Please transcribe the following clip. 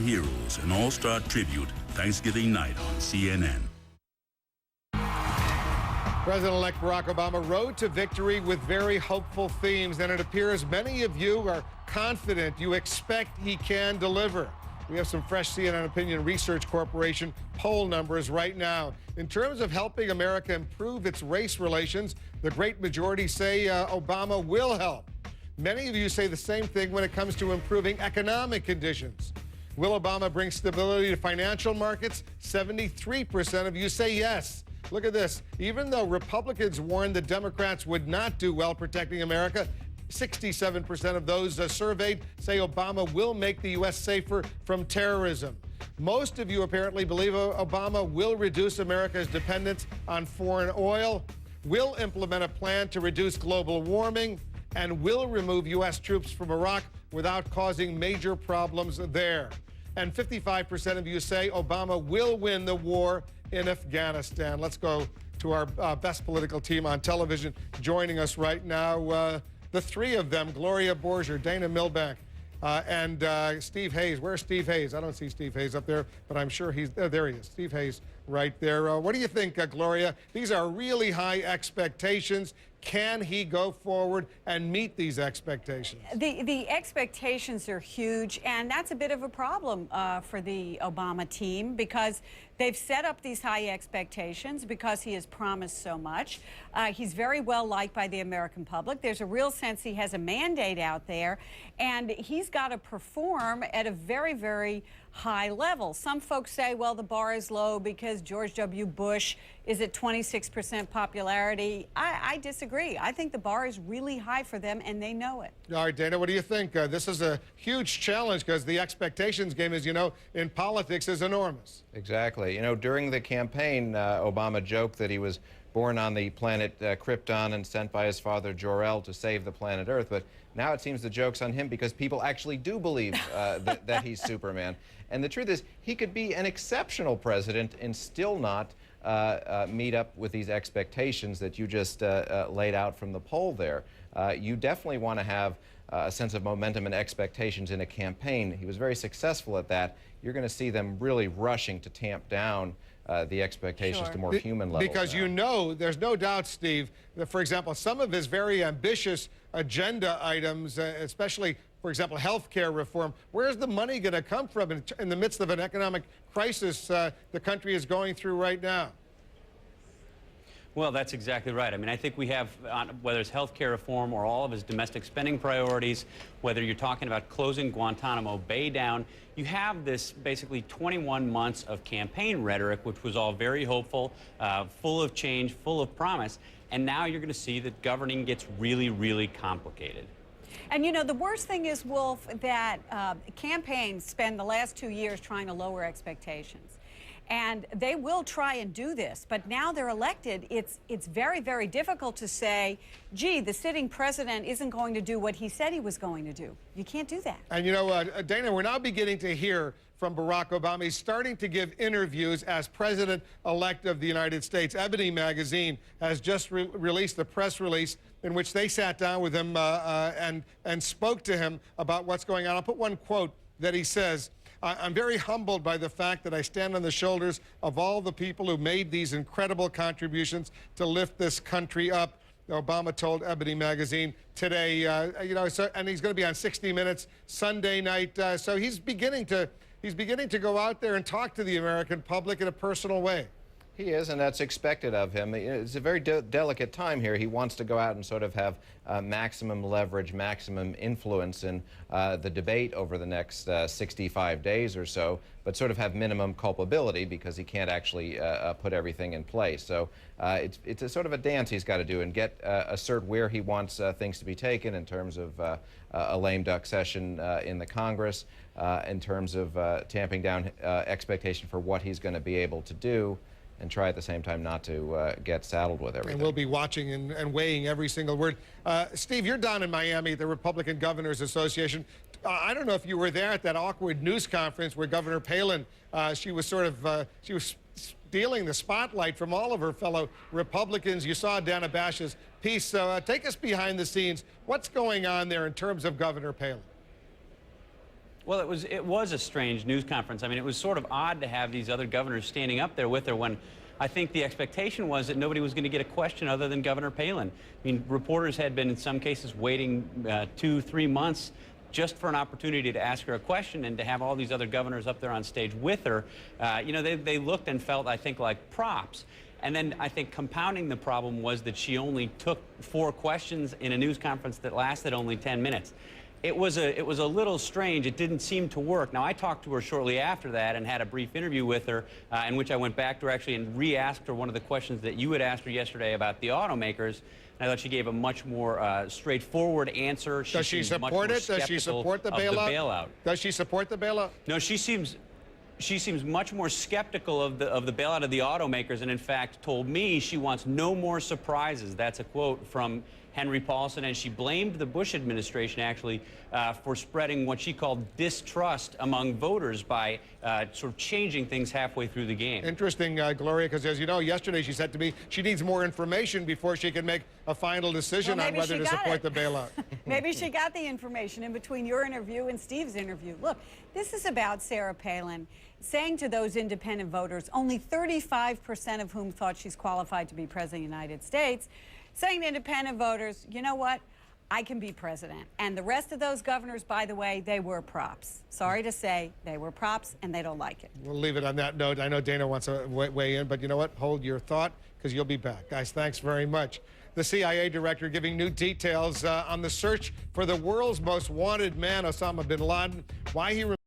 heroes, an all-star tribute Thanksgiving night on CNN. President-elect Barack Obama rode to victory with very hopeful themes, and it appears many of you are confident you expect he can deliver. We have some fresh CNN Opinion Research Corporation poll numbers right now. In terms of helping America improve its race relations, the great majority say Obama will help. Many of you say the same thing when it comes to improving economic conditions. Will Obama bring stability to financial markets? 73% of you say yes. Look at this. Even though Republicans warned the Democrats would not do well protecting America, 67% of those surveyed say Obama will make the U.S. safer from terrorism. Most of you apparently believe Obama will reduce America's dependence on foreign oil, will implement a plan to reduce global warming, and will remove U.S. troops from Iraq without causing major problems there. And 55% of you say Obama will win the war in Afghanistan. Let's go to our best political team on television. Joining us right now, the three of them, Gloria Borger, Dana Milbank, and Steve Hayes. Where's Steve Hayes? I don't see Steve Hayes up there, but I'm sure he's there. He is, Steve Hayes, right there. What do you think, Gloria? These are really high expectations. Can he go forward and meet these expectations? The expectations are huge, and that's a bit of a problem for the Obama team, because they've set up these high expectations because he has promised so much. He's very well liked by the American public. There's a real sense he has a mandate out there, and he's got to perform at a very, very high level. Some folks say, well, the bar is low because George W. Bush is at 26% popularity. I disagree. I think the bar is really high for them, and they know it. All right, Dana, what do you think? This is a huge challenge because the expectations game, as you know, in politics is enormous. Exactly. You know, during the campaign, Obama joked that he was born on the planet Krypton and sent by his father Jor-El to save the planet Earth. But now it seems the joke's on him because people actually do believe that he's Superman. And the truth is, he could be an exceptional president and still not meet up with these expectations that you just laid out from the poll there. You definitely want to have a sense of momentum and expectations in a campaign. He was very successful at that. You're going to see them really rushing to tamp down the expectations to more human levels. Because you know, there's no doubt, Steve, that, for example, some of his very ambitious agenda items, especially, for example, health care reform, where's the money going to come from in the midst of an economic crisis the country is going through right now? Well, that's exactly right. I mean, I think we have, whether it's health care reform or all of his domestic spending priorities, whether you're talking about closing Guantanamo Bay down, you have this basically 21 months of campaign rhetoric, which was all very hopeful, full of change, full of promise. And now you're going to see that governing gets really, really complicated. And, you know, the worst thing is, Wolf, that campaigns spend the last 2 years trying to lower expectations. And they will try and do this, but now they're elected. It's very, very difficult to say, gee, the sitting president isn't going to do what he said he was going to do. You can't do that. And, you know, Dana, we're now beginning to hear from Barack Obama. He's starting to give interviews as president-elect of the United States. Ebony magazine has just released a press release in which they sat down with him and spoke to him about what's going on. I'll put one quote that he says. I'm very humbled by the fact that I stand on the shoulders of all the people who made these incredible contributions to lift this country up, Obama told Ebony magazine today. You know, and he's going to be on 60 Minutes Sunday night. So he's beginning to go out there and talk to the American public in a personal way. He is, and that's expected of him. It's a very delicate time here. He wants to go out and sort of have maximum leverage, maximum influence in the debate over the next 65 days or so, but sort of have minimum culpability because he can't actually put everything in place. So it's a sort of a dance he's got to do and assert where he wants things to be taken in terms of a lame duck session in the Congress, in terms of tamping down expectation for what he's going to be able to do, and try at the same time not to get saddled with everything. And we'll be watching and weighing every single word. Steve, you're down in Miami at the Republican Governors Association. I don't know if you were there at that awkward news conference where Governor Palin, she was stealing the spotlight from all of her fellow Republicans. You saw Dana Bash's piece. So take us behind the scenes. What's going on there in terms of Governor Palin? Well, it was a strange news conference. I mean, it was sort of odd to have these other governors standing up there with her when I think the expectation was that nobody was going to get a question other than Governor Palin. I mean, reporters had been in some cases waiting 2-3 months just for an opportunity to ask her a question, and to have all these other governors up there on stage with her, you know, they looked and felt, I think, like props. And then I think compounding the problem was that she only took 4 questions in a news conference that lasted only 10 minutes. It was a little strange. It didn't seem to work. Now, I talked to her shortly after that and had a brief interview with her in which I went back to her actually and re-asked her one of the questions that you had asked her yesterday about the automakers. And I thought she gave a much more straightforward answer. Does she support it? Does she support the bailout? Does she support the bailout? No, she seems much more skeptical of the bailout of the automakers, and in fact told me she wants no more surprises. That's a quote from Henry Paulson, and she blamed the Bush administration actually for spreading what she called distrust among voters by sort of changing things halfway through the game. Interesting, Gloria, because as you know, yesterday she said to me she needs more information before she can make a final decision on whether to support the bailout. Maybe she got the information in between your interview and Steve's interview. Look, this is about Sarah Palin saying to those independent voters, only 35% of whom thought she's qualified to be president of the United States, saying to independent voters, you know what, I can be president. And the rest of those governors, by the way, they were props. Sorry to say, they were props, and they don't like it. We'll leave it on that note. I know Dana wants to weigh in, but you know what? Hold your thought, because you'll be back. Guys, thanks very much. The CIA director giving new details on the search for the world's most wanted man, Osama bin Laden, why he